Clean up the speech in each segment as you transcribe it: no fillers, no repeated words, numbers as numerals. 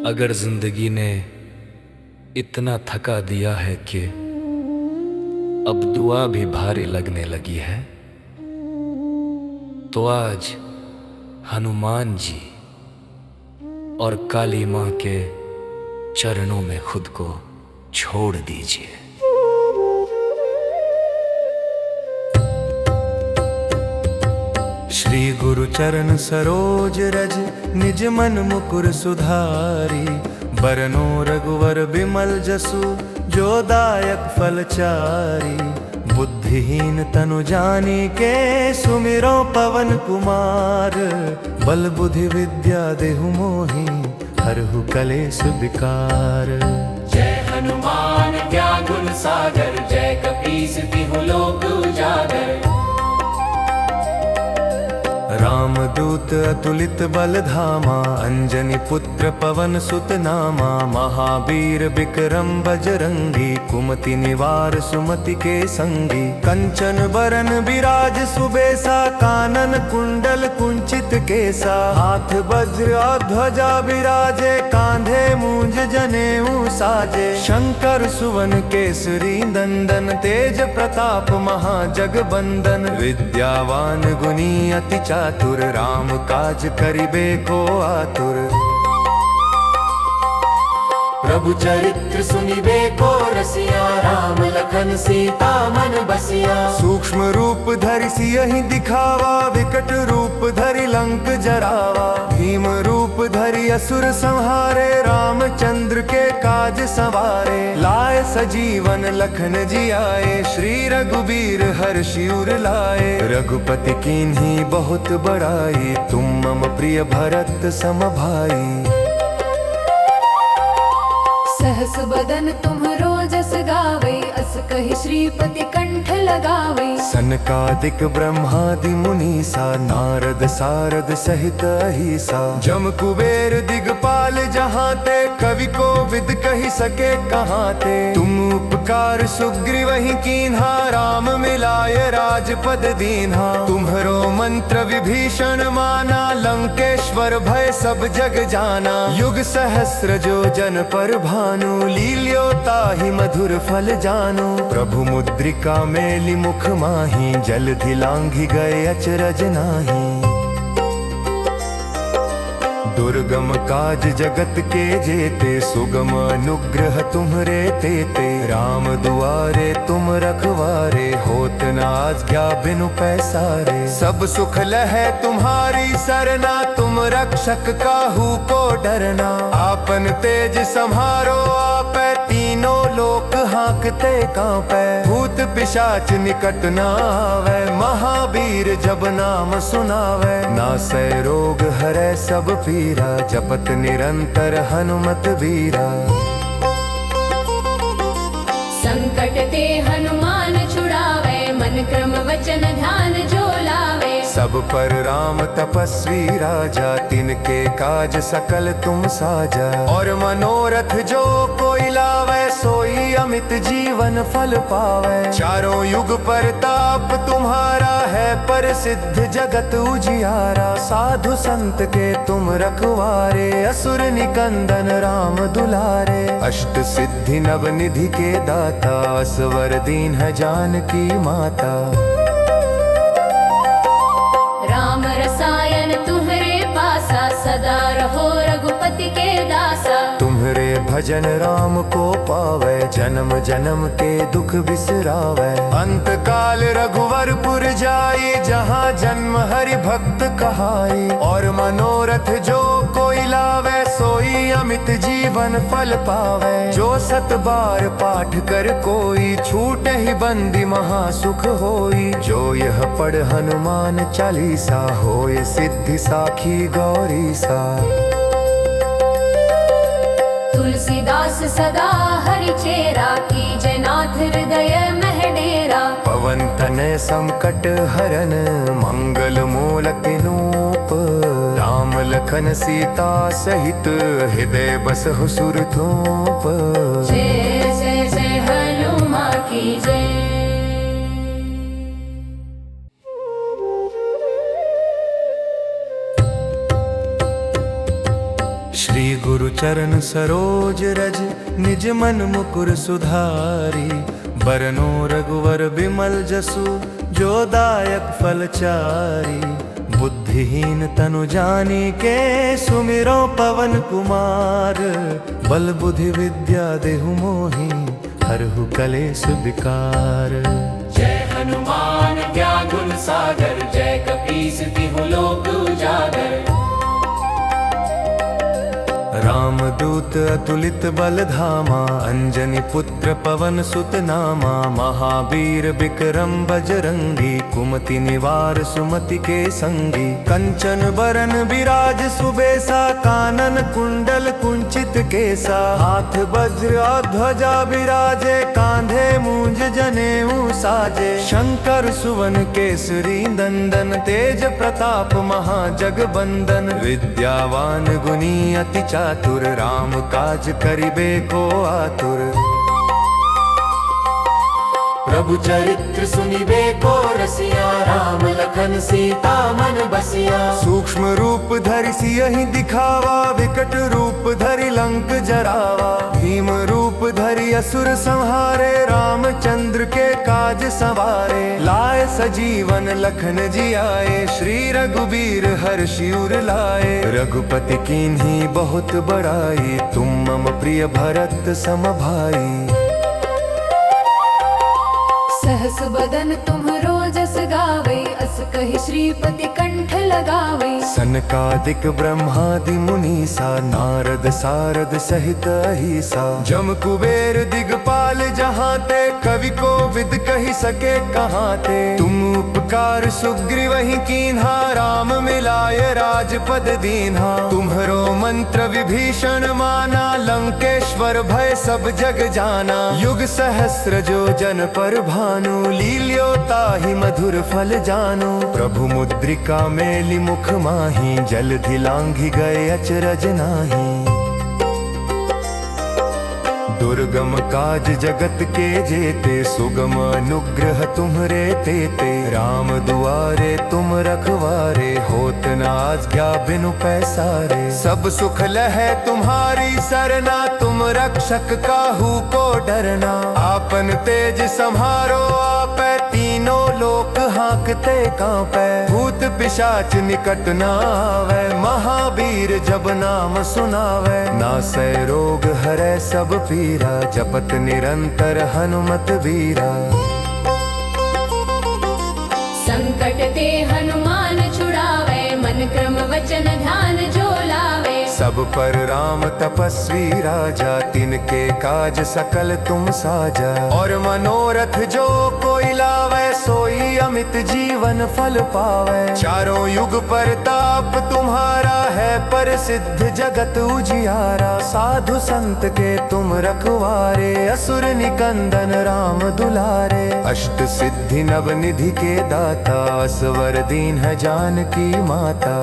अगर जिंदगी ने इतना थका दिया है कि अब दुआ भी भारी लगने लगी है, तो आज हनुमान जी और काली माँ के चरणों में खुद को छोड़ दीजिए। श्री गुरु चरण सरोज रज निज मन मुकुर सुधारी, बरनो रघुवर बिमल जसु जो दायक फलचारी। बुद्धिहीन तनु जानी के सुमिरो पवन कुमार, बल बुद्धि विद्या देहु मोहि हरहु कलेस विकार। जय हनुमान ज्ञान गुण सागर, जय कपीस तिहु लोक उजागर। रामदूत अतुलित बल धामा, अंजनी पुत्र पवन सुत नामा। महावीर विक्रम बजरंगी, कुमति निवार सुमति के संगी। कंचन बरन विराज सुबेसा, कानन कुंडल कुंचित केसा। हाथ वज्र ध्वजा विराजे, कांधे मूंज जनेऊ साजे। शंकर सुवन केसरी नंदन, तेज प्रताप महाजगबंदन। विद्यावान गुणी अति चातुर, राम काज करिबे को आतुर। प्रभु चरित्र सुनिबे को रसिया, राम लखन सीता मन बसिया। सूक्ष्म रूप धरि सियहि दिखावा, विकट रूप धरि लंक जरावा। भीम रूप धरि असुर संहारे, रामचंद्र के काज सवारे। लाए सजीवन लखन जियाए, श्री रघुबीर हर्षि उर लाए। रघुपति कीन्ही बहुत बड़ाई, तुम मम प्रिय भरत सम भाई। सहस बदन तुम्हरो जस गावे, अस कहि श्रीपति कंठ लगावे। सनकादिक ब्रह्मादि मुनीसा, नारद सारद सहित अहिसा। जम कुबेर दिगपाल जहाते, कवि को विद कहि सके कहाते। तुम उपकार सुग्रीवहि कीन्हा, राम मिलाय राजपद दीन्हा। तुम्हरो मंत्र विभीषण माना, लंकेश्वर भय सब जग जाना। युग सहस्र जो जन पर भानु, लील्यो ताहि मधुर फल जानु। प्रभु मुद्रिका मेलि मुख माहि, जलधि लांघि गए अचरज नाही। दुर्गम काज जगत के जेते, सुगम अनुग्रह तुम्हरे तेते। राम दुआरे तुम रखवारे, होत न आज्ञा बिनु पैसारे। सब सुख लहै तुम्हारी सरना, तुम रक्षक काहू को डरना। आपन तेज सम्हारो आपै, तीनों लोक हांकते कांपै। भूत पिशाच निकट न आवै, महावीर जब नाम सुनावै। नासै रोग हरै सब पीरा, जपत निरंतर हनुमत वीरा। संकट ते हनुमान छुड़ावे, मन क्रम वचन ध्यान जो लावे। सब पर राम तपस्वी राजा, तिनके काज सकल तुम साजा। और मनोरथ जो कोई लावे, सोई अमित जीवन फल पावे। चारों युग परताप तुम्हारा है, प्रसिद्ध जगत उजियारा। साधु संत के तुम रखवारे, असुर निकंदन राम दुलारे। अष्ट सिद्धि नव निधि के दाता, असवर दीन है जानकी माता। राम रसायन तुम्हरे पासा, सदा रहो रघुपति के दासा। तुम्हरे भजन राम को पावे, जन्म जन्म के दुख बिसरावे। अंत काल रघुवरपुर जाई, जहाँ जन्म हरि भक्त कहाई। और मनोरथ जो कोई लावे, सोई अमित जीवन फल पावे। जो सत बार पाठ कर कोई, छूट ही बंदी महासुख होई। जो यह पढ़ हनुमान चालीसा, होय सिद्धि साखी गौरी सा। तुलसीदास सदा हरि चेरा, कीजय नाथ हृदय मह डेरा। पवन तनय संकट हरन, मंगल मूलक नूप। राम लखन सीता सहित, हृदय बसहु सुरधूप। जय जय जय हनुमान की जय। श्री गुरु चरण सरोज रज निज मन मुकुर सुधारी। बरनो रघुवर बिमल जसु जो दायक फलचारी। बुद्धिहीन तनु जानिके सुमिरो पवन कुमार। बल बुद्धि विद्या देहु मोहि हरहु कलेश विकार। जय हनुमान ज्ञान गुण सागर जय कपीस तिहुँ लोक उजागर। रामदूत अतुलित बल धामा अंजनी पुत्र पवन सुत नामा। महावीर विक्रम बजरंगी कुमति निवार सुमति के संगी। कंचन बरन विराज सुबेसा कानन कुंडल कुंचित केसा। हाथ वज्र और ध्वजा विराजे कांधे मूंज जनेऊ साजे। शंकर सुवन केसरी नंदन तेज प्रताप महाजगबंदन। विद्यावान गुणी अति चातुर राम काज करिबे को आतुर। प्रभु चरित्र सुनिबे को रसिया राम लखन सीता मन बसिया। सूक्ष्म रूप धरि सियहि दिखावा विकट रूप धरि लंक जरावा। भीम रूप धरि असुर संहारे रामचंद्र के काज सवारे। लाए सजीवन लखन जियाए श्री रघुबीर हर्षि उर लाए। रघुपति कीन्ही बहुत बड़ाई तुम मम प्रिय भरत सम भाई। सहस बदन तुम्हरो जस गावे अस कहि श्रीपति कंठ लगावे। सनकादिक ब्रह्मादि मुनीसा नारद सारद सहित अहिसा। जम कुबेर दिगपाल जहाँ ते कवि को विद कहि सके कहाँ ते। तुम उपकार सुग्रीवहि कीन्हा राम मिलाय राजपद दीन्हा। तुम्हरो मंत्र विभीषण माना लंकेश्वर भय सब जग जाना। युग सहस्र जो जन पर भानु लील्यो ताहि मधुर फल जानु। प्रभु मुद्रिका मेलि मुख माहि जलधि लांघि गए अचरज नाही। दुर्गम काज जगत के जेते सुगम अनुग्रह तुम्हरे तेते। राम दुआरे तुम रखवारे होत न आज्ञा बिनु पैसारे। सब सुख लहै तुम्हारी सरना तुम रक्षक काहू को डरना। आपन तेज सम्हारो आपै तीनों लोक हांकते कांपै। भूत पिशाच निकट न आवे महावीर जब नाम सुनावे। नासै रोग हरै सब पीरा जपत निरंतर हनुमत वीरा। संकट ते हनुमान छुड़ावे मन क्रम वचन ध्यान जो लावे। सब पर राम तपस्वी राजा तिनके काज सकल तुम साजा। और मनोरथ जो कोई लावे सोई अमित जीवन फल पावे। चारों युग परताप तुम्हारा है प्रसिद्ध जगत उजियारा। साधु संत के तुम रखवारे असुर निकंदन राम दुलारे। अष्ट सिद्धि नव निधि के दाता असवर दीन है जानकी माता।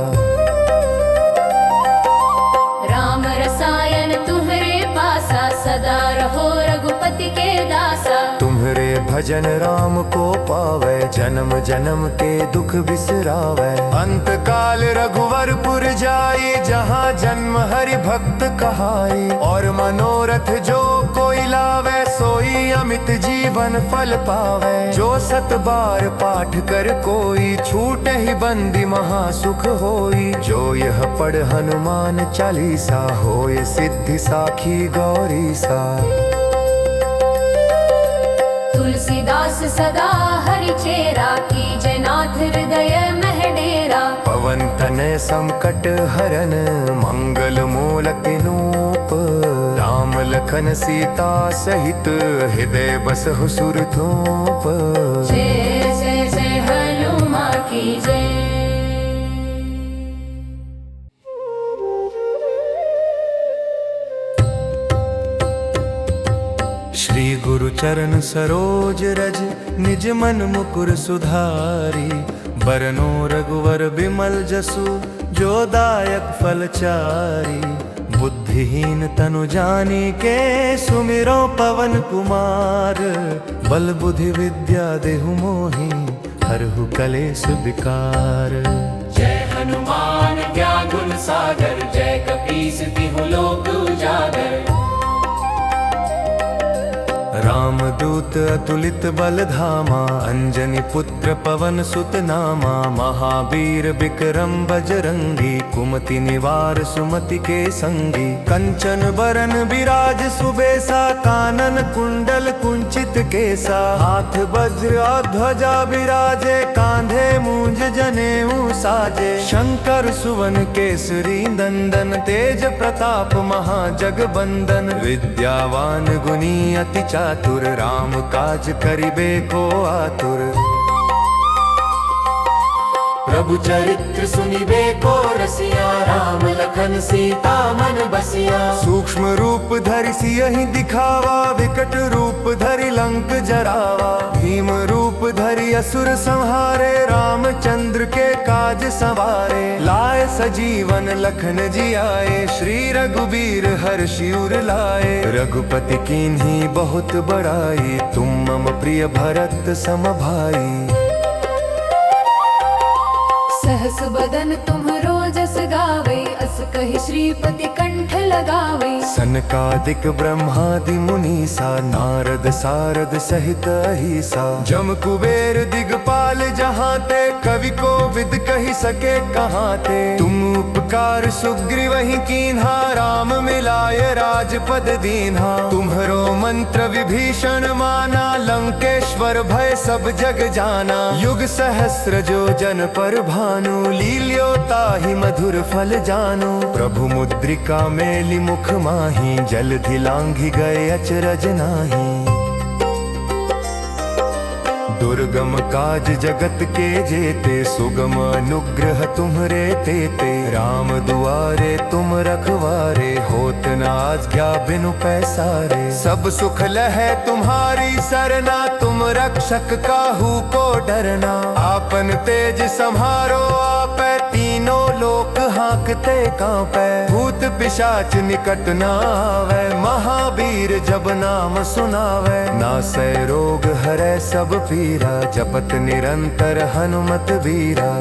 राम रसायन तुम्हरे पासा सदा रहो रघुपति के दासा। तुम्हरे भजन राम को पावे जन्म जन्म के दुख बिसरावे। अंत काल रघुवरपुर जाई जहाँ जन्म हरि भक्त कहाई। और मनोरथ जो कोई लावे सोई अमित जीवन फल पावे। जो सत बार पाठ कर कोई छूट ही बंदी महासुख होई। जो यह पढ़ हनुमान चालीसा होय सिद्धि साखी गौरी सा। तुलसीदास सदा हरि चेरा कीजय नाथ हृदय मह डेरा। पवन तनय संकट हरन मंगल मूलक नूप। राम लखन सीता सहित हृदय बसहु सुरधूप। जय जय जय हनुमान की जय। श्री गुरु चरण सरोज रज निज मन मुकुर सुधारी। बरनो रघुवर बिमल जसु जो दायक फलचारी। बुद्धिहीन तनु जानिके सुमिरो पवन कुमार। बल बुद्धि विद्या देहु मोहि हरहु कलेश विकार। जय हनुमान ज्ञान गुण सागर जय कपीस तिहुँ रामदूत अतुलित बल धामा, अंजनी पुत्र पवन सुत नामा, महावीर विक्रम बजरंगी, कुमति निवार सुमति के संगी। कंचन बरन विराज सुबेसा, कानन कुंडल कुंचित केसा, हाथ वज्र ध्वजा विराजे, कांधे मूंज जनेऊ साजे। शंकर सुवन केसरी नंदन, तेज प्रताप महाजगबंदन, विद्यावान गुणी अति चातुर, राम काज करिबे को आतुर। प्रभु चरित्र सुनिबे को रसिया, राम लखन सीता मन बसिया। सूक्ष्म रूप धरि सियहि दिखावा, विकट रूप धरि लंक जरावा। भीम रूप धरि असुर संहारे, रामचंद्र के काज संवारे। लाए सजीवन लखन जियाए, श्री रघुबीर हर्षि उर लाए। रघुपति कीन्ही बहुत बड़ाई, तुम मम प्रिय भरत सम भाई। सहस बदन तुम्हरो जस गावे, अस कहि श्रीपति कंठ लगावे। सनकादिक ब्रह्मादि मुनीसा, नारद सारद सहित अहिसा। जम कुबेर दिगपाल जहाँ ते, कवि को विद कहि सके कहाँ ते। तुम उपकार सुग्रीवहि कीन्हा, राम मिलाय राजपद दीन्हा। तुम्हरो मंत्र विभीषण माना, लंकेश्वर भय सब जग जाना। युग सहस्र जो जन पर भानु, लील्यो ताहि मधुर फल जानु। प्रभु मुद्रिका मेलि मुख माहि, जलधि लांघि गए अचरज नाही। दुर्गम काज जगत के जेते, सुगम अनुग्रह तुम्हरे तेते। राम दुआरे तुम रखवारे, होत न आज्ञा बिनु पैसारे। सब सुख लहै तुम्हारी सरना, तुम रक्षक काहू को डरना। आपन तेज सम्हारो आपै, तीनों लोक हाँकते कांपै। भूत पिशाच निकट न आवै, महावीर जब नाम सुनावै। नासै रोग हरै सब पीरा, जपत निरंतर हनुमत बीरा।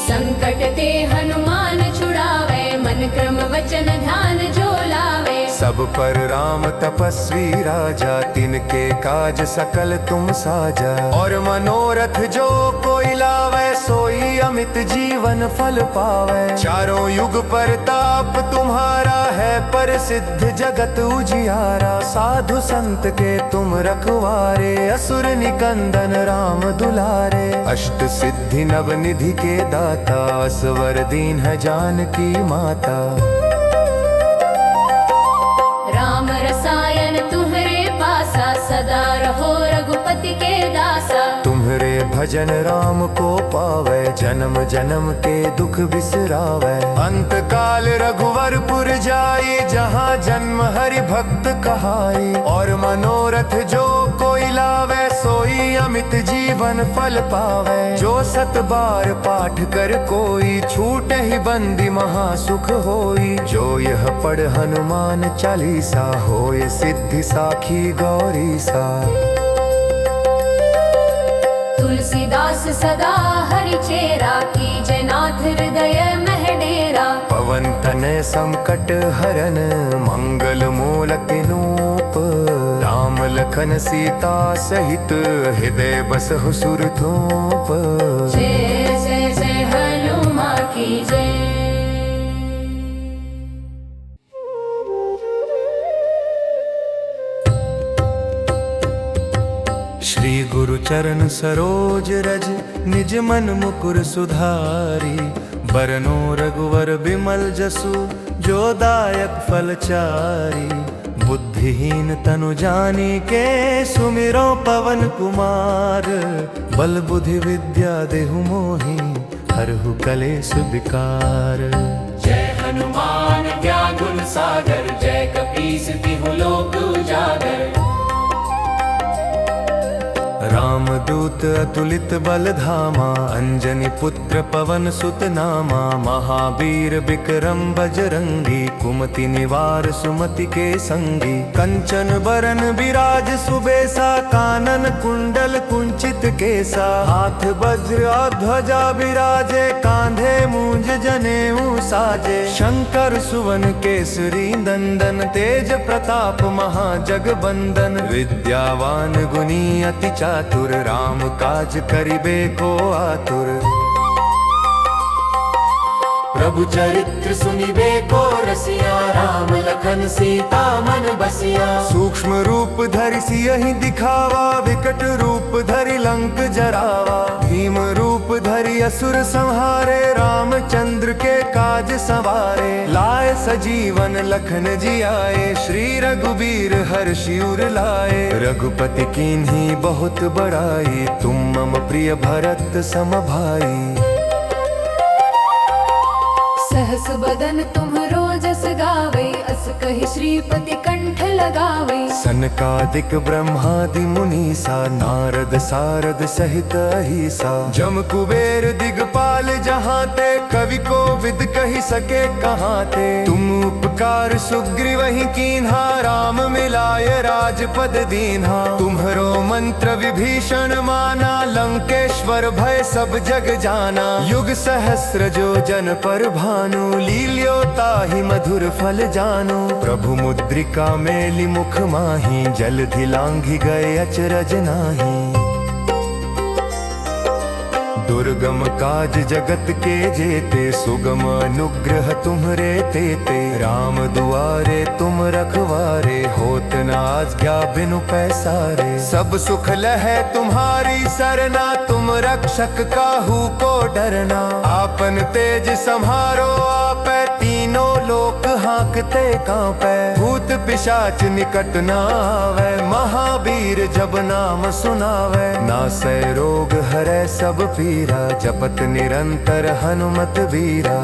संकट ते हनुमान छुड़ावे, मन क्रम वचन ध्यान जो लावे। सब पर राम तपस्वी राजा, तिनके काज सकल तुम साजा। और मनोरथ जो कोई लावे, सोई अमित जीवन फल पावे। चारों युग परताप तुम्हारा है, प्रसिद्ध जगत उजियारा। साधु संत के तुम रखवारे, असुर निकंदन राम दुलारे। अष्ट सिद्धि नव निधि के दाता, असवर दीन है जानकी माता। राम रसायन तुम्हरे पासा, सदा रहो रघुपति के दासा। तुम्हरे भजन राम को पावे, जन्म जन्म के दुख बिसरावे। अंत काल रघुवरपुर जाई, जहाँ जन्म हरि भक्त कहाई। और मनोरथ जो कोई लावे, सोई अमित जीवन फल पावे। जो सत बार पाठ कर कोई, छूटे ही बंदी महासुख होई। जो यह पढ़ हनुमान चालीसा, होय सिद्धि साखी गौरी सा। तुलसीदास सदा हरि चेरा, कीजय नाथ हृदय मह डेरा। पवन तनय संकट हरन, मंगल मूलक नूप। राम लखन सीता सहित, हृदय बसहु सुरधूप। जय जय जय हनुमान की जय। श्री गुरु चरण सरोज रज, निज मन मुकुर सुधारी। बरनो रघुवर बिमल जसु, जो दायक फल चारी। बुद्धिहीन तनु जानिके, सुमिरो पवन कुमार। बल बुद्धि विद्या देहु मोहि, हरहु कलेश विकार। जय हनुमान ज्ञान गुण सागर, जय कपीस तिहु लोक उजागर। राम रामदूत अतुलित बल धामा, अंजनी पुत्र पवन सुत नामा, महावीर विक्रम बजरंगी, कुमति निवार सुमति के संगी। कंचन बरन विराज सुबेसा, कानन कुंडल कुंचित केसा, हाथ वज्र और ध्वजा विराजे, कांधे मूंज जनेऊ साजे। शंकर सुवन केसरी नंदन, तेज प्रताप महाजगबंदन, विद्यावान गुणी अति चातुर, राम काज करिबे को आतुर। प्रभु चरित्र सुनिबे को रसिया, राम लखन सीता मन बसिया। सूक्ष्म रूप धरि सियहि दिखावा, विकट रूप धरि लंक जरावा। भीम रूप धरि असुर संहारे, रामचंद्र के काज सवारे। लाए सजीवन लखन जी आए, श्री रघुबीर हर्षि उर लाए। रघुपति कीन्ही बहुत बड़ाई, तुम मम प्रिय भरत सम भाई। सहस बदन तुम्हरो जस गावे, अस कहि श्रीपति कंठ लगावे। सनकादिक ब्रह्मादि मुनीसा, नारद सारद सहित अहिसा। जम कुबेर दिगपाल जहाँ ते, कवि को विद कहि सके कहाँ ते। तुम उपकार सुग्रीवहि कीन्हा, राम मिलाय राजपद दीन्हा। तुम्हरो मंत्र विभीषण माना, लंकेश्वर भय सब जग जाना। युग सहस्र जो जन पर भानु, लील्यो ताहि मधुर फल जानु। प्रभु मुद्रिका मेलि मुख माहि, जलधि लांघि गए अचरज नाही। दुर्गम काज जगत के जेते, सुगम अनुग्रह तुम्हरे तेते। राम दुआरे तुम रखवारे, होत न आज्ञा बिनु पैसारे। सब सुख लहै तुम्हारी सरना, तुम रक्षक काहू को डरना। आपन तेज सम्हारो आपै, तीनों लोक हांकते कांपै। भूत पिशाच निकट न आवे, महावीर जब नाम सुनावे। नासै रोग हरै सब पीरा, जपत निरंतर हनुमत वीरा।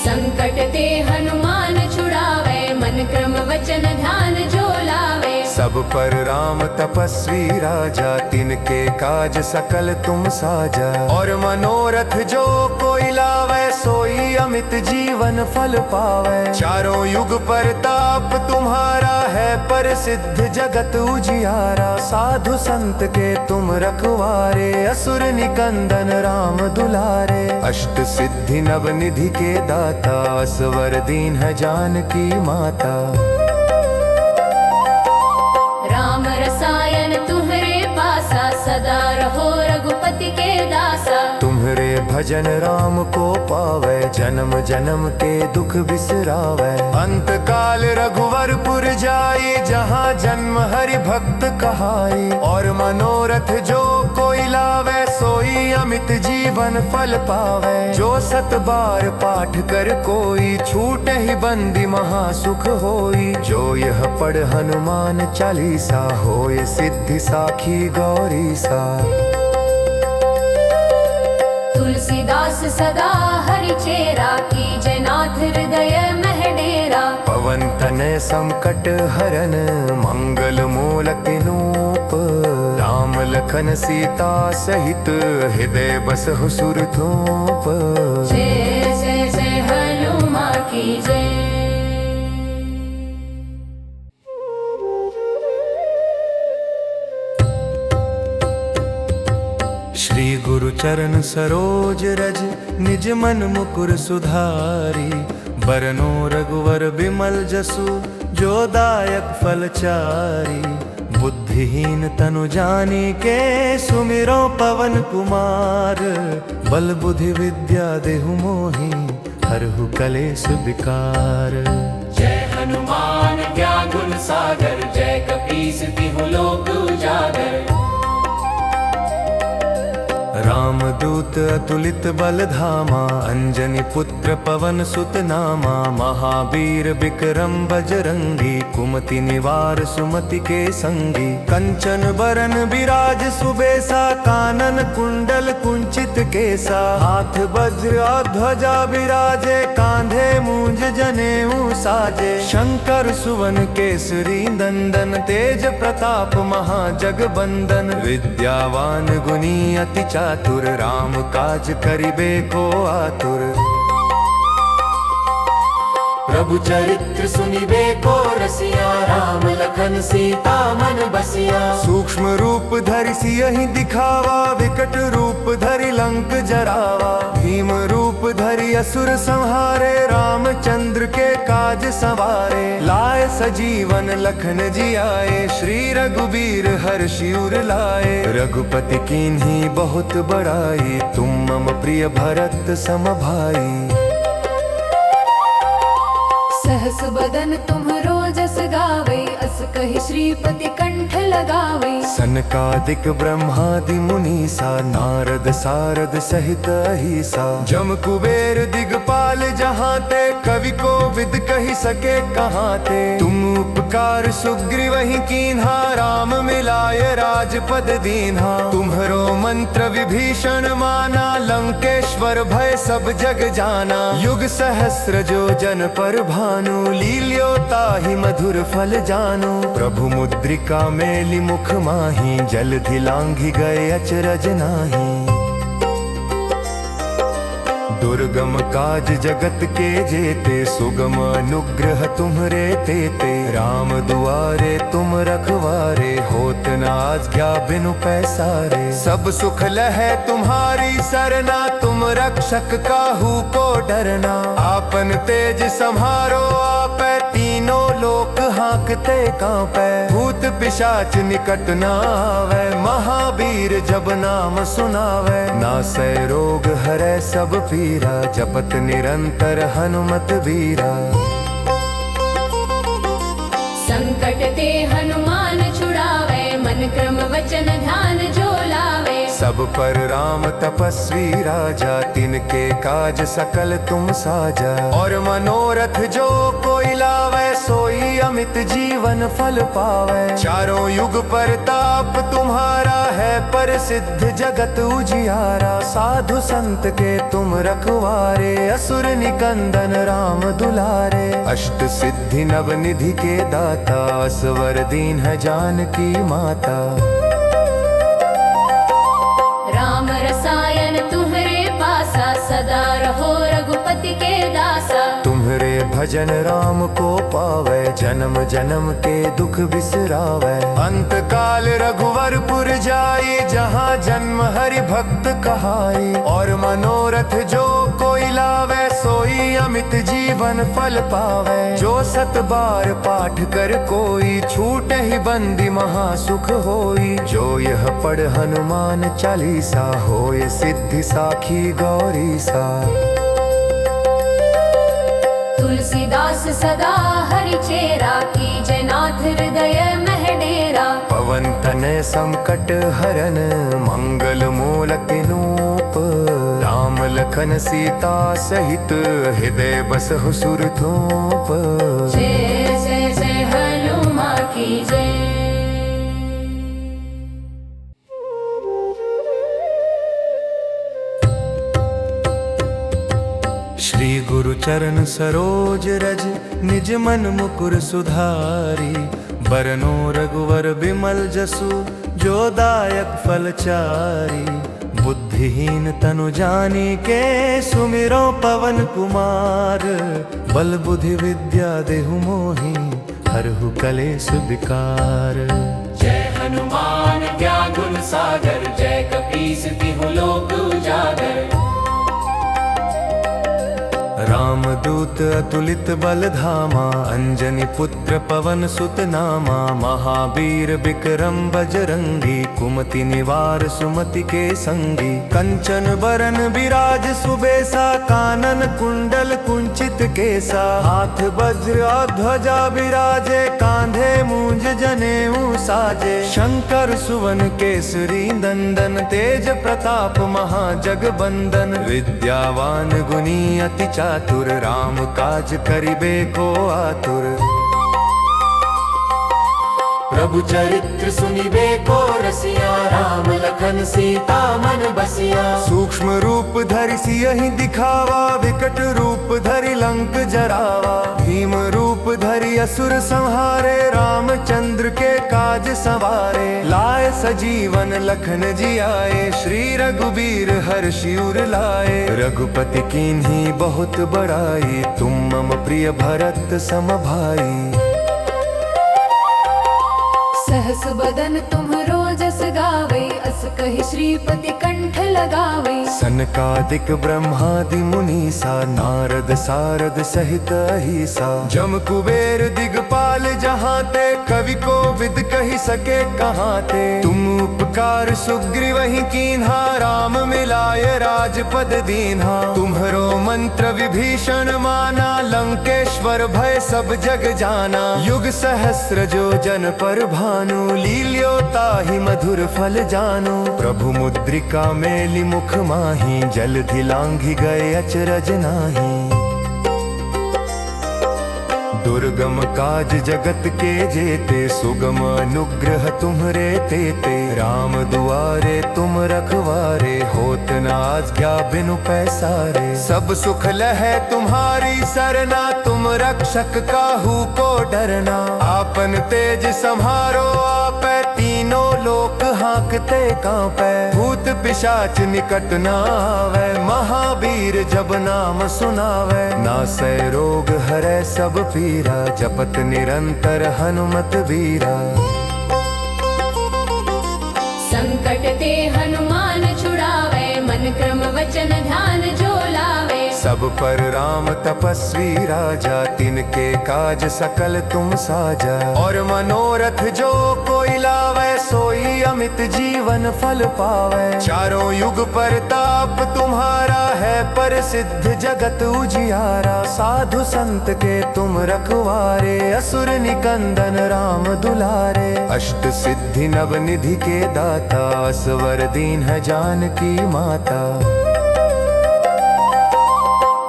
संकट ते हनुमान छुड़ावे, मन क्रम वचन ध्यान जो लावे। सब पर राम तपस्वी राजा, तिनके काज सकल तुम साजा। और मनोरथ जो कोई लावे, सोई अमित जीवन फल पावे। चारों युग परताप तुम्हारा है, प्रसिद्ध जगत उजियारा। साधु संत के तुम रखवारे, असुर निकंदन राम दुलारे। अष्ट सिद्धि नव निधि के दाता, असवर दीन है जानकी माता। राम रसायन तुम्हरे पासा, सदा रहो रघुपति के दासा। तुम्हरे भजन राम को पावे, जन्म जन्म के दुख बिसरावे। अंत काल रघुवरपुर जाई, जहाँ जन्म हरि भक्त कहाई। और मनोरथ जो कोई लावे, सोई अमित जीवन फल पावे। जो सत बार पाठ कर कोई, छूट ही बंदी महासुख होई। जो यह पढ़ हनुमान चालीसा, होय सिद्धि साखी गौरी सा। तुलसीदास सदा हरि चेरा, कीजय नाथ हृदय मह डेरा। पवन तनय संकट हरन, मंगल मूलक नूप। राम लखन सीता सहित, हृदय बसहु सुरधूप। जय जय जय हनुमान की जय। श्री गुरु चरण सरोज रज, निज मन मुकुर सुधारी। बरनो रघुवर बिमल जसु, जो दायक फल चारी। बुद्धिहीन तनु जानिके, सुमिरो पवन कुमार। बल बुद्धि विद्या देहु मोहि, हरहु कलेश विकार। जय हनुमान ज्ञान गुण सागर, जय कपीस तिहु लोक उजागर। रामदूत अतुलित बल धामा, अंजनी पुत्र पवन सुत नामा, महावीर विक्रम बजरंगी, कुमति निवार सुमति के संगी। कंचन बरन विराज सुबेसा, कानन कुंडल कुंचित केसा, हाथ वज्र ध्वजा विराजे, कांधे मूंज जनेऊ साजे। शंकर सुवन केसरी नंदन, तेज प्रताप महाजगबंदन, विद्यावान गुणी अति चातुर, राम काज करिबे को आतुर। प्रभु चरित्र सुनिबे को रसिया, राम लखन सीता मन बसिया। सूक्ष्म रूप धरि सियहि दिखावा, विकट रूप धरि लंक जरावा। भीम रूप धरि असुर संहारे, रामचंद्र के काज संवारे। लाए सजीवन लखन जी आए, श्री रघुबीर हर्षि उर लाए। रघुपति कीन्ही बहुत बड़ाई, तुम मम प्रिय भरत सम भाई। सहस बदन तुम्हरो जस गावे, अस कहि श्रीपति कंठ लगावे। सनकादिक ब्रह्मादि मुनीसा, नारद सारद सहित अहिसा। जम कुबेर दिगपाल जहाँ ते, कवि को विद कहि सके कहाँ ते। तुम उपकार सुग्रीवहि कीन्हा, राम मिलाय राजपद दीन्हा। तुम्हरो मंत्र विभीषण माना, लंकेश्वर भय सब जग जाना। युग सहस्र जो जन पर भानु, लील्यो ताहि मधुर फल जानु। प्रभु मुद्रिका मेलि मुख माहि, जलधि लांघि गए अचरज नाही। दुर्गम काज जगत के जेते, सुगम अनुग्रह तुम्हरे तेते। राम दुआरे तुम रखवारे, होत न आज्ञा बिनु पैसारे। सब सुख लहै तुम्हारी सरना, तुम रक्षक काहू को डरना। आपन तेज सम्हारो आपै, तीनों लोक हाँकते कांपै। भूत पिशाच निकट न आवै, महावीर जब नाम सुनावै। नासै रोग हरै सब पीरा, जपत निरंतर हनुमत वीरा। संकट ते हनुमान छुड़ावे, मन क्रम वचन ध्यान जो लावे। सब पर राम तपस्वी राजा, तिनके काज सकल तुम साजा। और मनोरथ जो कोई लावे, सोई अमित जीवन फल पावे। चारों युग परताप तुम्हारा है, प्रसिद्ध जगत उजियारा। साधु संत के तुम रखवारे, असुर निकंदन राम दुलारे। अष्ट सिद्धि नव निधि के दाता, असवर दीन है जानकी माता। राम रसायन तुम्हरे पासा, सदा रहो रघुपति के दासा। तुम्हरे भजन राम को पावे, जन्म जन्म के दुख बिसरावे। अंत काल रघुवरपुर जाई, जहाँ जन्म हरि भक्त कहाई। और मनोरथ जो कोई लावे, सोई अमित जीवन फल पावे। जो सत बार पाठ कर कोई, छूटे ही बंदी महासुख होई। जो यह पढ़ हनुमान चालीसा, होय सिद्धि साखी गौरी सा। तुलसीदास सदा हरि चेरा, कीजय नाथ हृदय मह डेरा। पवन तनय संकट हरन, मंगल मूलक नूप। राम लखन सीता सहित, हृदय बसहु सुरधूप। जय जय जय हनुमान की जय। श्री गुरु चरण सरोज रज, निज मन मुकुर सुधारी। बरनो रघुवर बिमल जसु, जो दायक फल चारी। बुद्धिहीन तनु जानी के, सुमिरो पवन कुमार। बल बुद्धि विद्या देहु मोहि, हरहु कलेश विकार। जय हनुमान ज्ञान गुण सागर, जय कपीस तिहु लोक उजागर। रामदूत अतुलित बल धामा, अंजनी पुत्र पवन सुत नामा। महावीर विक्रम बजरंगी, कुमति निवार सुमति के संगी। कंचन बरन विराज सुबेसा, कानन कुंडल कुंचित केसा। हाथ वज्र ध्वजा विराजे, कांधे मूंज जनेऊ साजे। शंकर सुवन केसरी नंदन तेज प्रताप महाजगबंदन। विद्यावान गुणी अति चातुर राम काज करिबे को आतुर। प्रभु चरित्र सुनिबे को रसिया राम लखन सीता मन बसिया। सूक्ष्म रूप धरि सियहि दिखावा विकट रूप धरि लंक जरावा। भीम रूप धरि असुर संहारे रामचंद्र के काज संवारे। लाए सजीवन लखन जी आए श्री रघुबीर हर्षि उर लाए। रघुपति कीन्ही बहुत बड़ाई तुम मम प्रिय भरत सम भाई। सहस बदन तुम्हरो जस गावे अस कहि श्रीपति कंठ लगावे। सनकादिक ब्रह्मादि मुनीसा नारद सारद सहित अहिसा। जम कुबेर दिगपाल जहाते कवि को विद कहि सके कहाते। तुम उपकार सुग्रीवहि कीन्हा राम मिलाय राजपद दीन्हा। तुम्हरो मंत्र विभीषण माना लंकेश्वर भय सब जग जाना। युग सहस्र जो जन पर भानु लील्यो ताहि मधुर फल जानु। प्रभु मुद्रिका मेलि मुख माही जलधि लांघि गए अचरज नाही। दुर्गम काज जगत के जेते सुगम अनुग्रह तुम्हरे तेते। राम दुआरे तुम रखवारे होत न आज्ञा बिनु पैसारे। सब सुख लहै तुम्हारी सरना तुम रक्षक काहू को डरना। आपन तेज सम्हारो आपै तीनों लोक हांकते कांपै। भूत पिशाच निकट न आवे महावीर जब नाम सुनावे। नासै रोग हरै सब पीरा जपत निरंतर हनुमत वीरा। संकट ते हनुमान छुड़ावे मन क्रम वचन ध्यान जो लावे। सब पर राम तपस्वी राजा तिनके काज सकल तुम साजा। और मनोरथ जो कोई लावे सोई अमित जीवन फल पावे। चारों युग परताप तुम्हारा है प्रसिद्ध जगत उजियारा। साधु संत के तुम रखवारे असुर निकंदन राम दुलारे। अष्ट सिद्धि नव निधि के दाता असवर दीन है जानकी माता।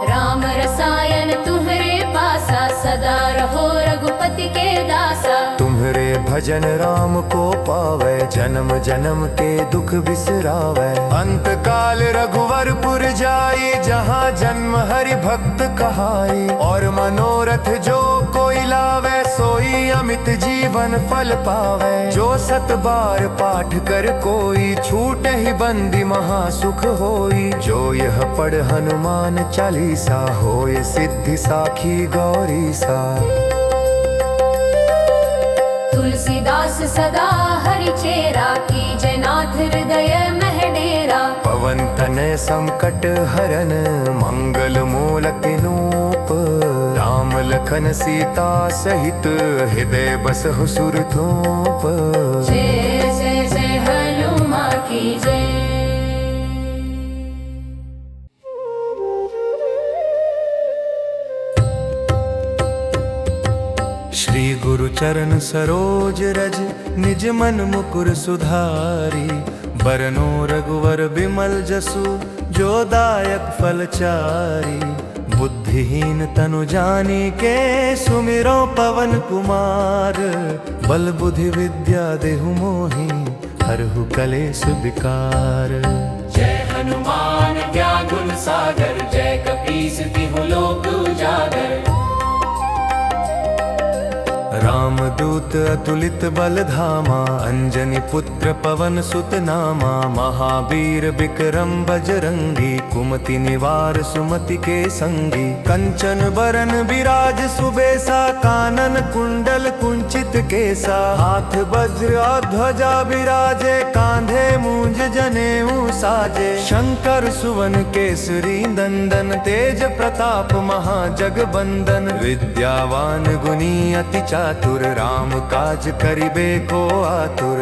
राम रसायन तुम्हरे पासा सदा रहो रघुपति के दासा। तुम्हरे भजन राम को पावे जन्म जन्म के दुख बिसरावे। अंत काल रघुवरपुर जाई जहाँ जन्म हरि भक्त कहाई। और मनोरथ जो कोई लावे सोई अमित जीवन फल पावे। जो सत बार पाठ कर कोई छूट ही बंदी महासुख होई। जो यह पढ़ हनुमान चालीसा होय सिद्धि साखी गौरी सा। तुलसीदास सदा हरि चेरा कीजय नाथ हृदय मह डेरा। पवन तनय संकट हरन मंगल मूलक नूप। राम लखन सीता सहित हृदय बसहु सुरधूप। जय जय जय हनुमान की जय। श्री गुरु चरण सरोज रज निज मन मुकुर सुधारी। बरनो रघुवर बिमल जसु जो दायक फल चारी। बुद्धिहीन तनु जानी के सुमिरो पवन कुमार। बल बुद्धि विद्या देहु मोहि हरहु कलेश विकार। जय हनुमान ज्ञान गुण सागर जय कपीस तिहु लोक उजागर। रामदूत अतुलित बल धामा अंजनी पुत्र पवन सुत नामा। महावीर विक्रम बजरंगी कुमति निवार सुमति के संगी। कंचन बरन विराज सुबेसा कानन कुंडल कुंचित केसा। हाथ वज्र और ध्वजा विराजे कांधे मूंज जनेऊ साजे। शंकर सुवन केसरी नंदन तेज प्रताप महाजगबंदन। विद्यावान गुणी अति चातुर राम काज करिबे को आतुर।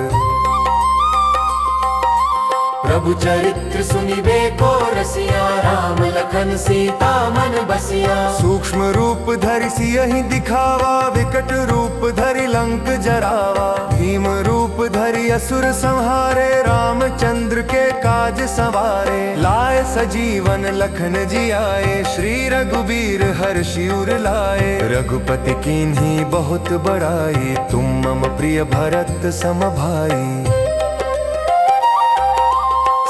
प्रभु चरित्र सुनिबे को रसिया, राम लखन सीता मन बसिया। सूक्ष्म रूप धरि सियहि दिखावा, विकट रूप धरि लंक जरावा। भीम रूप धरि असुर संहारे, रामचंद्र के काज संवारे। लाए सजीवन लखन जी आए, श्री रघुबीर हर्षि उर लाए। रघुपति कीन्ही बहुत बड़ाई, तुम मम प्रिय भरत सम भाई।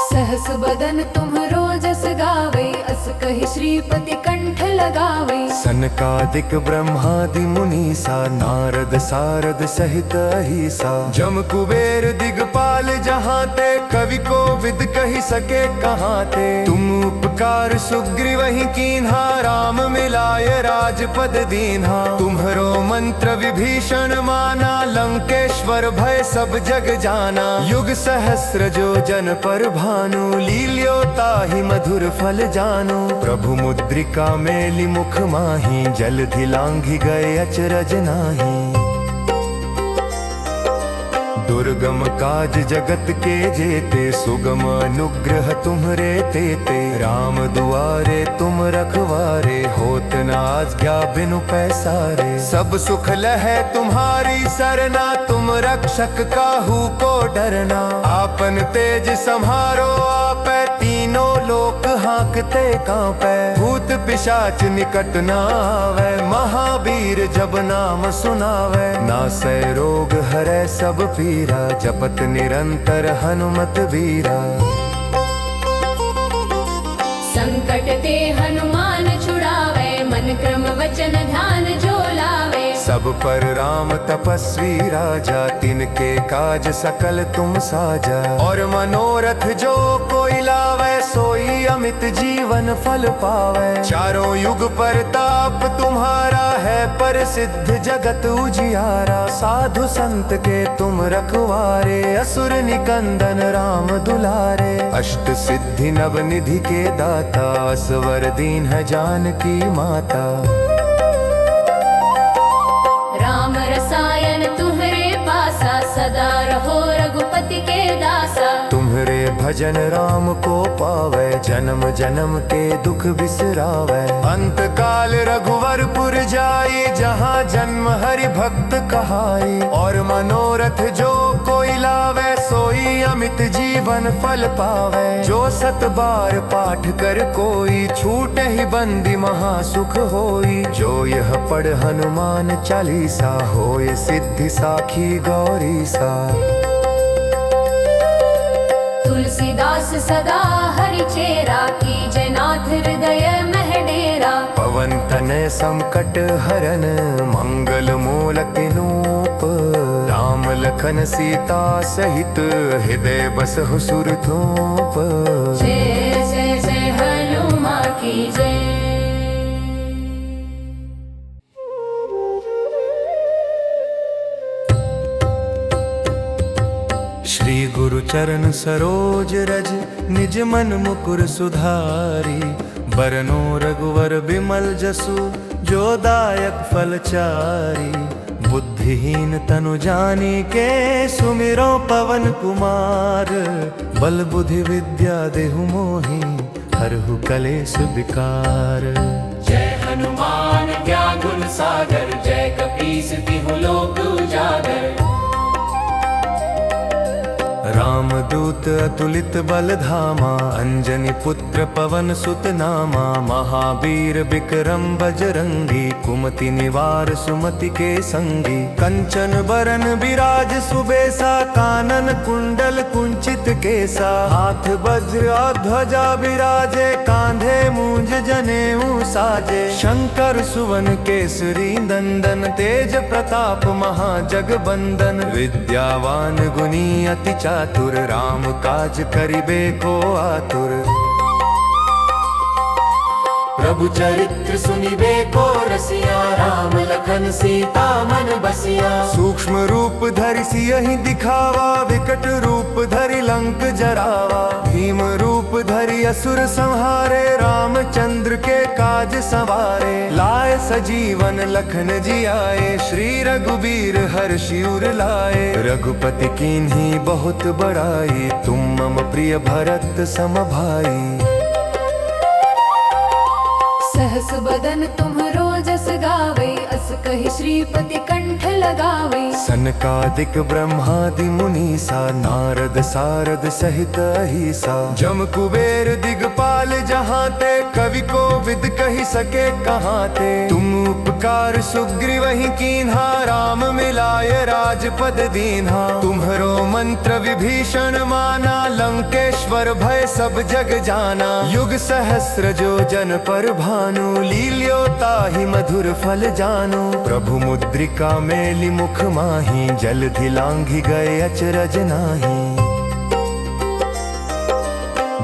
सहस बदन तुम्हरो जस गावे, अस कहि श्रीपति कंठ लगावे। सनकादिक ब्रह्मादि मुनीसा, नारद सारद सहित अहिसा। जम कुबेर दिगपाल जहाँ ते, कवि को विद कहि सके कहाँ ते। तुम उपकार सुग्रीवहि कीन्हा, राम मिलाय राजपद दीन्हा। तुम्हरो मंत्र विभीषण माना, लंकेश्वर भय सब जग जाना। युग सहस्र जो जन पर भानु, लील्यो ताहि मधुर फल जानु। प्रभु मुद्रिका मेलि मुख माहि, जलधि लांघि गए अचरज नाही। दुर्गम काज जगत के जेते, सुगम अनुग्रह तुम्हरे तेते। राम दुआरे तुम रखवारे, होत न आज्ञा बिनु पैसारे। सब सुख लहै तुम्हारी सरना, तुम रक्षक काहू को डरना। आपन तेज सम्हारो आपै, तीनों लोक हाँकते कांपै। भूत पिशाच निकट न आवे, महावीर जब नाम सुनावे। नासै रोग हरै सब पीरा, जपत निरंतर हनुमत वीरा। संकट ते हनुमान छुड़ावे, मन क्रम वचन ध्यान जो लावे। सब पर राम तपस्वी राजा, तिनके काज सकल तुम साजा। और मनोरथ जो कोई लावे, सोई अमित जीवन फल पावे। चारों युग परताप तुम्हारा है, प्रसिद्ध जगत उजियारा। साधु संत के तुम रखवारे, असुर निकंदन राम दुलारे। अष्ट सिद्धि नव निधि के दाता, असवर दीन है जानकी माता। राम रसायन तुम्हरे पासा, सदा रहो रघुपति के दासा। तुम्हरे भजन राम को पावे, जन्म जन्म के दुख बिसरावे। अंत काल रघुवरपुर जाई, जहाँ जन्म हरि भक्त कहाई। और मनोरथ जो कोई लावे, सोई अमित जीवन फल पावे। जो सत बार पाठ कर कोई, छूट ही बंदी महासुख होई। जो यह पढ़ हनुमान चालीसा, होय सिद्धि साखी गौरी सा। तुलसीदास सदा हरि चेरा, कीजय नाथ हृदय मह डेरा। पवन तनय संकट हरन, मंगल मूलक नूप। राम लखन सीता सहित, हृदय बसहु सुरधूप। जय जय जय हनुमान की जय। श्री गुरु चरण सरोज रज, निज मन मुकुर सुधारी। बरनो रघुवर बिमल जसु, जो दायक फल चारी। बुद्धिहीन तनु जानिके, सुमिरो पवन कुमार। बल बुद्धि विद्या देहु मोहि, हरहु कलेश विकार। जय हनुमान ज्ञान गुण सागर, जय कपीस तिहु लोक उजागर। रामदूत अतुलित बल धामा, अंजनी पुत्र पवन सुत नामा। महावीर विक्रम बजरंगी, कुमति निवार सुमति के संगी। कंचन बरन विराज सुबेसा, कानन कुंडल कुंचित केसा। हाथ वज्र ध्वजा विराजे, कांधे मूंज जनेऊ साजे। शंकर सुवन केसरी नंदन, तेज प्रताप महाजगबंदन। विद्यावान गुणी अति चातुर, राम काज करिबे को आतुर। प्रभु चरित्र सुनिबे को रसिया, राम लखन सीता मन बसिया। सूक्ष्म रूप धरि सियहि दिखावा, विकट रूप धरि लंक जरावा। भीम रूप धरि असुर संहारे, रामचंद्र के काज संवारे। लाए सजीवन लखन जी आए, श्री रघुबीर हर्षि उर लाए। रघुपति कीन्ही बहुत बड़ाई, तुम मम प्रिय भरत सम भाई। सहस बदन तुम्हरो जस गावे, अस कहि श्रीपति कंठ लगावे। सनकादिक ब्रह्मादि मुनीसा, नारद सारद सहित अहिसा। जम कुबेर दिगपाल जहाँ ते, कवि को विद कही सके कहाँ ते। तुम उपकार सुग्रीव ही कीन्हा, राम मिलाय राजपद दीन्हा। तुम्हरो मंत्र विभीषण माना, लंकेश्वर भय सब जग जाना। युग सहस्र जो जन पर भानु, लील्यो ताहि मधुर फल जानु। प्रभु मुद्रिका मेलि मुख माही, जलधि लांघि गए अचरज नाही।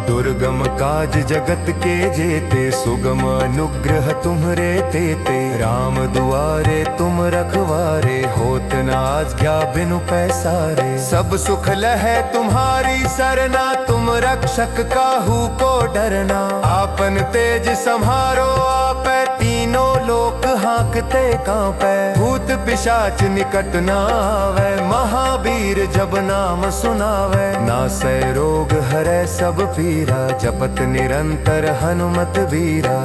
दुर्गम काज जगत के जेते, सुगम अनुग्रह तुम्हरे तेते। राम दुआरे तुम रखवारे, होत न आज्ञा बिनु पैसारे। सब सुख लहै तुम्हारी सरना, तुम रक्षक काहू को डरना। आपन तेज सम्हारो आपै, तीनों लोक हाँकते कांपै। भूत पिशाच निकट न आवै, महावीर जब नाम सुनावै। नासै रोग हरै सब पीरा, जपत निरंतर हनुमत बीरा।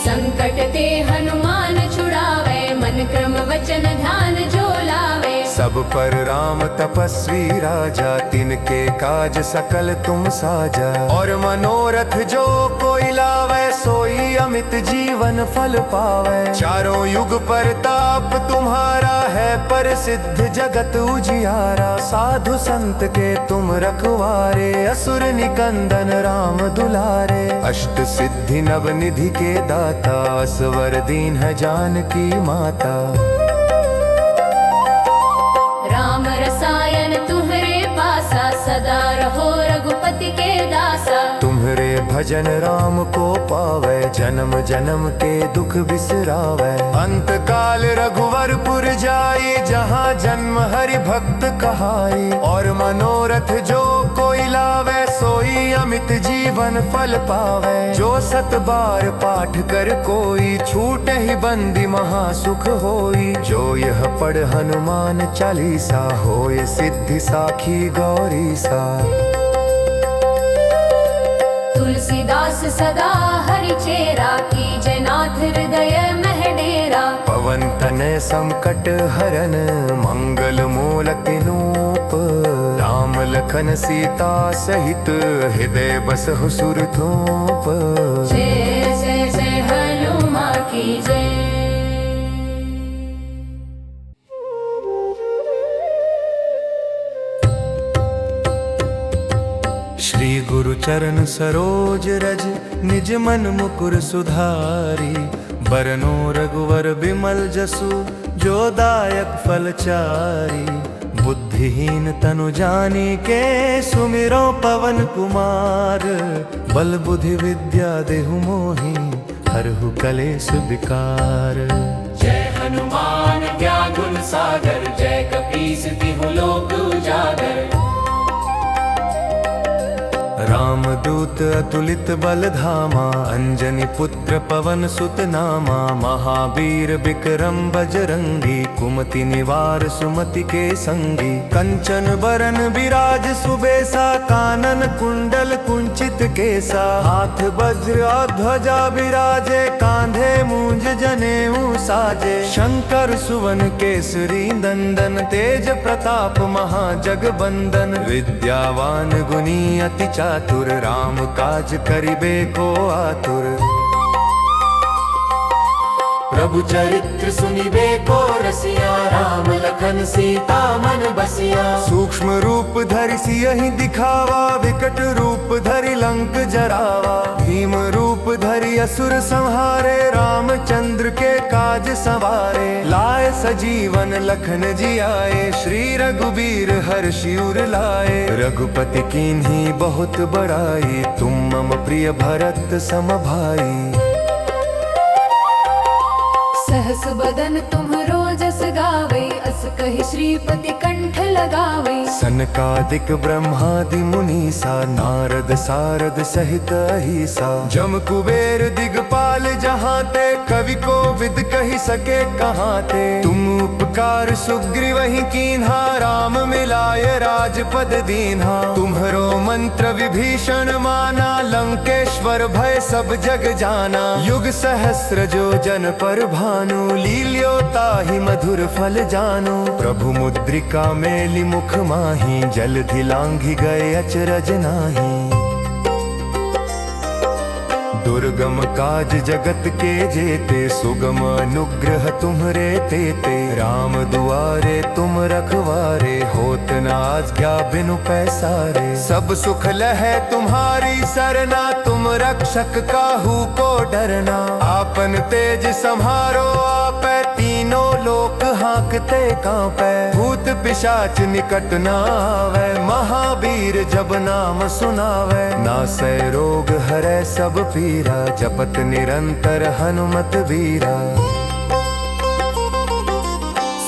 संकट ते हनुमान छुड़ावे, मन क्रम वचन ध्यान जो लावे। सब पर राम तपस्वी राजा, तिनके काज सकल तुम साजा। और मनोरथ जो कोई लावे, सोई अमित जीवन फल पावे। चारों युग परताप तुम्हारा है, प्रसिद्ध जगत उजियारा। साधु संत के तुम रखवारे, असुर निकंदन राम दुलारे। अष्ट सिद्धि नव निधि के दाता, असवर दीन है जानकी माता। राम रसायन तुम्हरे पासा, सदा रहो रघुपति के दासा। तुम्हरे भजन राम को पावे, जन्म जन्म के दुख बिसरावे। अंत काल रघुवरपुर जाई, जहाँ जन्म हरि भक्त कहाई। और मनोरथ जो कोई लावे, सोई अमित जीवन फल पावे। जो सत बार पाठ कर कोई, छूट ही बंदी महासुख होई। जो यह पढ़ हनुमान चालीसा, होय सिद्धि साखी गौरी सा। तुलसीदास सदा हरि चेरा, कीजय नाथ हृदय मह डेरा। पवन तनय संकट हरन, मंगल मूलक नूप। राम लखन सीता सहित, हृदय बसहु सुरधूप। जय जय जय हनुमान की जय। श्री गुरु चरण सरोज रज, निज मन मुकुर सुधारी। बरनो रघुवर बिमल जसु, जो दायक फल चारी। बुद्धिहीन तनु जानिके, सुमिरो पवन कुमार। बल बुद्धि विद्या देहु मोहि, हरहु कलेश विकार। जय हनुमान ज्ञान गुण सागर, जय कपीस तिहु लोक उजागर। रामदूत अतुलित बल धामा, अंजनी पुत्र पवन सुत नामा। महावीर विक्रम बजरंगी, कुमति निवार सुमति के संगी। कंचन बरन विराज सुबेसा, कानन कुंडल कुंचित केसा। हाथ वज्र और ध्वजा विराजे, कांधे मूंज जनेऊ साजे। शंकर सुवन केसरी नंदन, तेज प्रताप महाजगबंदन। विद्यावान गुनी अति चातुर, राम काज करिबे को आतुर। प्रभु चरित्र सुनिबे को रसिया, राम लखन सीता मन बसिया। सूक्ष्म रूप धरि सियहि दिखावा, विकट रूप धरि लंक जरावा। भीम रूप धरि असुर संहारे, रामचंद्र के काज सवारे। लाए सजीवन लखन जी आए, श्री रघुबीर हर्षि उर लाए। रघुपति कीन्ही बहुत बड़ाई, तुम मम प्रिय भरत सम भाई। सहस बदन तुम्हरो जस गावे, अस कहि श्रीपति कंठ लगावे। सनकादिक ब्रह्मादि मुनीसा नारद सारद सहित अहिसा। जम कुबेर दिगपाल जहाँ ते कवि को विद कही सके कहाँ ते। तुम उपकार सुग्रीव ही कीन्हा राम मिलाय राजपद दीन्हा। तुम्हरो मंत्र विभीषण माना लंकेश्वर भय सब जग जाना। युग सहस्र जो जन पर भानु लील्यो ताहि मधुर फल जानु। प्रभु मुद्रिका मेलि मुख माही जलधि लांघि गए अचरज नाही। दुर्गम काज जगत के जेते सुगम अनुग्रह तुम्हरे तेते। राम दुआरे तुम रखवारे होत न आज्ञा बिनु पैसारे। सब सुख लहै तुम्हारी सरना तुम रक्षक काहू को डरना। आपन तेज सम्हारो आपै तीनों लोक हाँकते कांपै। भूत पिशाच निकट न आवे महावीर जब नाम सुनावे। नासै रोग हरै सब पीरा जपत निरंतर हनुमत वीरा।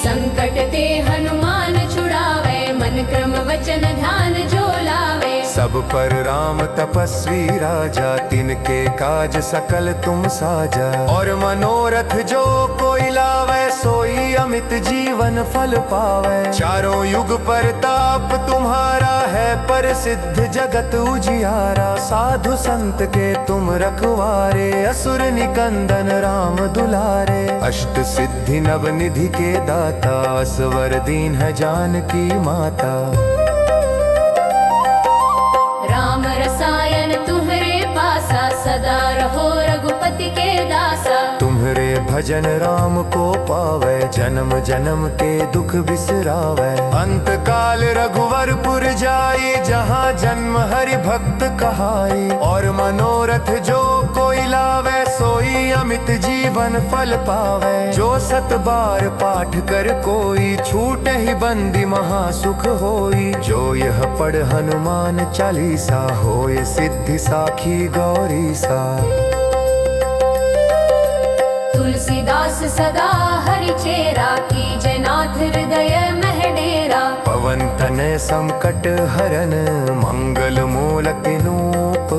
संकट ते हनुमान छुड़ावे मन क्रम वचन ध्यान जो लावे। सब पर राम तपस्वी राजा तिनके काज सकल तुम साजा। और मनोरथ जो कोई लावे सोई अमित जीवन फल पावे। चारों युग परताप तुम्हारा है प्रसिद्ध जगत उजियारा। साधु संत के तुम रखवारे असुर निकंदन राम दुलारे। अष्ट सिद्धि नव निधि के दाता असवर दीन है जानकी माता। राम रसायन तुम्हरे पासा सदा रहो रघुपति के दासा। तुम्हरे भजन राम को पावे जन्म जन्म के दुख बिसरावे। अंत काल रघुवरपुर जाई जहाँ जन्म हरि भक्त कहाई। और मनोरथ जो कोई लावे सोई अमित जीवन फल पावे। जो सत बार पाठ कर कोई छूट ही बंदी महासुख होई। जो यह पढ़ हनुमान चालीसा होय सिद्धि साखी गौरी सा। तुलसीदास सदा हरि चेरा कीजय नाथ हृदय मह डेरा। पवन तनय संकट हरन मंगल मूलक नूप।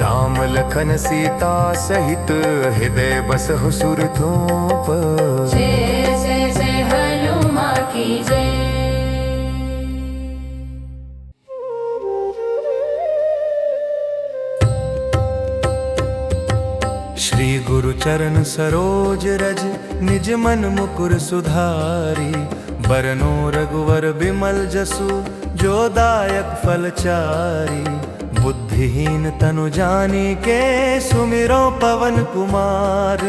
राम लखन सीता सहित हृदय बसहु सुरधूप। जय जय जय हनुमान की जय। श्री गुरु चरण सरोज रज निज मन मुकुर सुधारी। बरनो रघुवर बिमल जसु जो दायक फल चारी। बुद्धिहीन तनु जानी के सुमिरो पवन कुमार।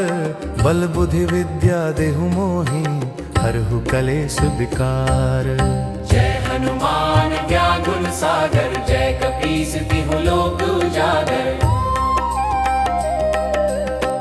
बल बुद्धि विद्या देहु मोहि हरहु कलेश विकार। जय हनुमान ज्ञान गुण सागर जय कपीस तिहु लोक उजागर।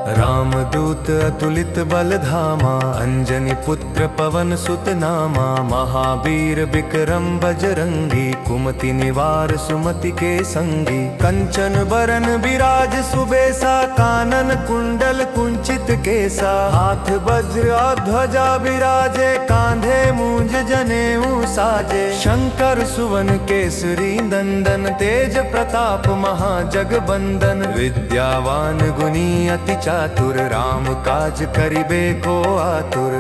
रामदूत अतुलित बल धामा अंजनी पुत्र पवन सुत नामा। महावीर विक्रम बजरंगी कुमति निवार सुमति के संगी। कंचन बरन विराज सुबेसा कानन कुंडल कुंचित केसा। हाथ वज्र ध्वजा विराजे कांधे मूंज जनेऊ साजे। शंकर सुवन केसरी नंदन तेज प्रताप महाजगबंदन। विद्यावान गुणी अति चातुर राम काज करिबे को आतुर।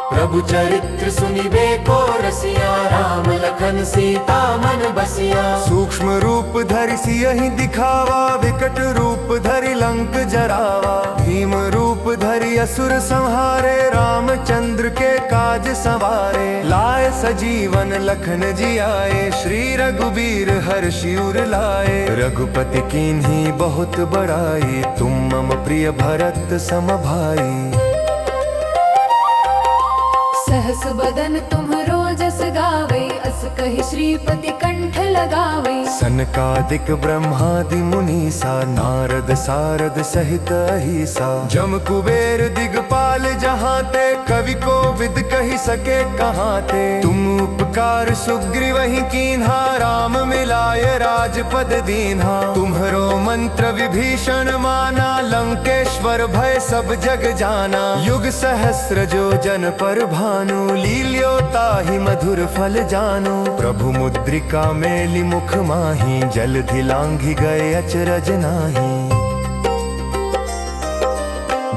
प्रभु चरित्र सुनिबे को रसिया राम लखन सीता मन बसिया। सूक्ष्म रूप धरि सियहि दिखावा विकट रूप धरि लंक जरावा। भीम रूप धरि असुर संहारे रामचंद्र के काज संवारे। लाए सजीवन लखन जियाए श्री रघुबीर हर्षि उर लाए। रघुपति कीन्ही बहुत बड़ाई तुम मम प्रिय भरत सम भाई। सहस बदन तुम्हरो जस गावे अस कहि श्रीपति कंठ लगावे। सनकादिक ब्रह्मादि मुनीसा नारद सारद सहित अहिसा। जम कुबेर दिगपाल जहाँ ते कवि को विद कही सके कहाँ ते। तुम उपकार सुग्रीव ही कीन्हा राम मिलाय राजपद दीन्हा। तुम्हरो मन मंत्र विभीषण माना, लंकेश्वर भय सब जग जाना। युग सहस्र जो जन पर भानु, लील्यो ताहि मधुर फल जानु। प्रभु मुद्रिका मेलि मुख माही, जलधि लांघि गए अचरज नाही।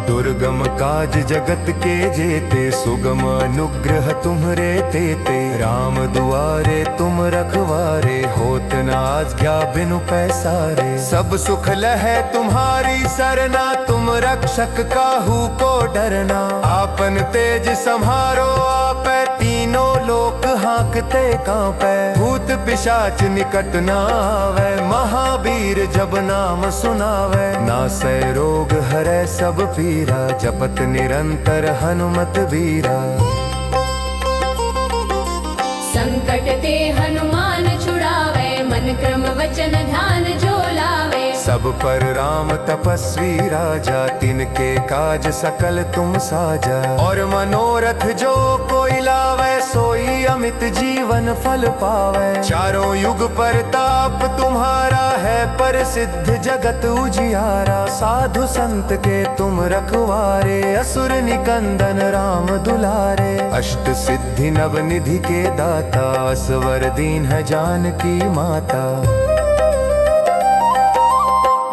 दुर्गम काज जगत के जेते, सुगम अनुग्रह तुम्हरे तेते। राम दुआरे तुम रखवारे, होत न आज्ञा बिनु पैसारे। सब सुख लहै तुम्हारी सरना, तुम रक्षक काहू को डरना। आपन तेज सम्हारो आपै, तीनों लोक हाँकते कांपै। भूत पिशाच निकट न आवै, महावीर जब नाम सुनावै। नासै रोग हरै सब पीरा, जपत निरंतर हनुमत बीरा। संकट ते हनुमान छुड़ावे, मन क्रम वचन ध्यान जो लावे। सब पर राम तपस्वी राजा, तिनके काज सकल तुम साजा। और मनोरथ जो कोई लावे, सोई अमित जीवन फल पावे। चारों युग परताप तुम्हारा है, प्रसिद्ध जगत उजियारा। साधु संत के तुम रखवारे, असुर निकंदन राम दुलारे। अष्ट सिद्धि नव निधि के दाता, असवर दीन है जानकी माता।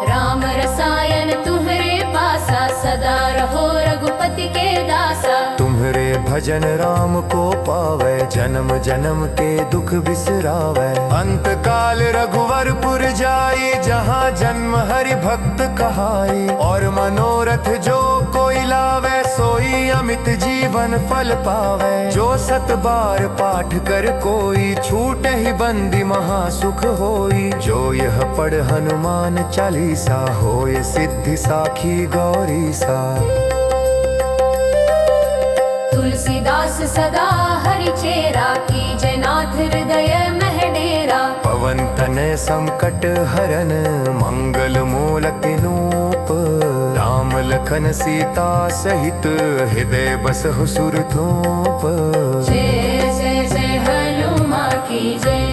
राम रसायन तुम्हरे पासा, सदा रहो रघुपति के दासा। तुम्हरे भजन राम को पावे, जन्म जन्म के दुख बिसरावे। अंत काल रघुवरपुर जाई, जहाँ जन्म हरि भक्त कहाई। और मनोरथ जो कोई लावे, सोई अमित जीवन फल पावे। जो सत बार पाठ कर कोई, छूटे ही बंदी महासुख होई। जो यह पढ़ हनुमान चालीसा, होय सिद्धि साखी गौरी सा। तुलसीदास सदा हरि चेरा, कीजय नाथ हृदय मह डेरा। पवन तनय संकट हरन, मंगल मूलक नूप। राम लखन सीता सहित, हृदय बसहु सुरधूप। जय जय जय हनुमान की जय।